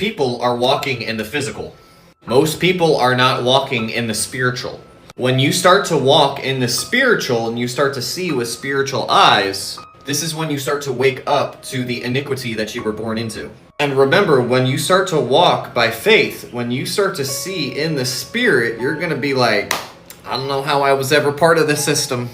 people are walking in the physical. Most people are not walking in the spiritual. When you start to walk in the spiritual and you start to see with spiritual eyes, this is when you start to wake up to the iniquity that you were born into. And remember, when you start to walk by faith, when you start to see in the spirit, you're going to be like, I don't know how I was ever part of this system.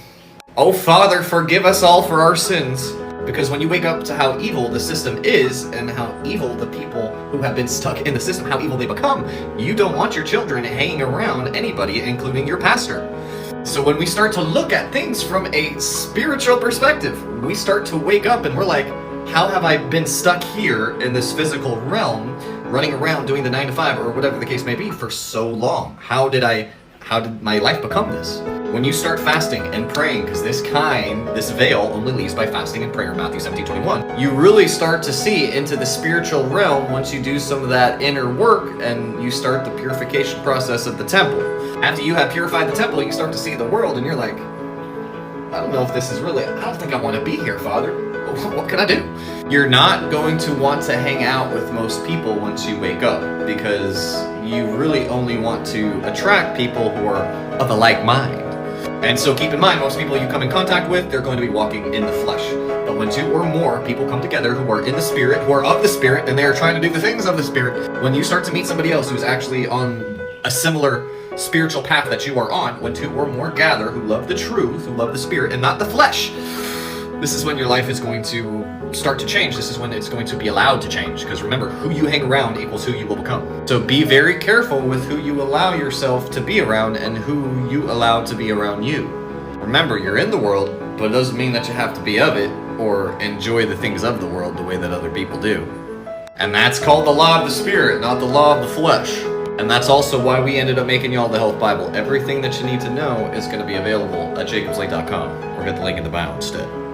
Oh, Father, forgive us all for our sins. Because when you wake up to how evil the system is and how evil the people who have been stuck in the system, how evil they become, you don't want your children hanging around anybody, including your pastor. So when we start to look at things from a spiritual perspective, we start to wake up and we're like, how have I been stuck here in this physical realm, running around doing the 9 to 5 or whatever the case may be for so long? How did my life become this? When you start fasting and praying, because this veil only leaves by fasting and prayer, Matthew 17:21, you really start to see into the spiritual realm once you do some of that inner work and you start the purification process of the temple. After you have purified the temple, you start to see the world and you're like, I don't know if this is really, I don't think I want to be here, Father. What can I do? You're not going to want to hang out with most people once you wake up because you really only want to attract people who are of a like mind. And so keep in mind, most people you come in contact with, they're going to be walking in the flesh. But when 2 or more people come together who are in the spirit, who are of the spirit, and they are trying to do the things of the spirit, when you start to meet somebody else who's actually on a similar spiritual path that you are on, when 2 or more gather who love the truth, who love the spirit and not the flesh, this is when your life is going to start to change. This is when it's going to be allowed to change. Because remember, who you hang around equals who you will become. So be very careful with who you allow yourself to be around and who you allow to be around you. Remember, you're in the world, but it doesn't mean that you have to be of it or enjoy the things of the world the way that other people do. And that's called the law of the spirit, not the law of the flesh. And that's also why we ended up making y'all the Health Bible. Everything that you need to know is going to be available at jacobslake.com or get the link in the bio instead.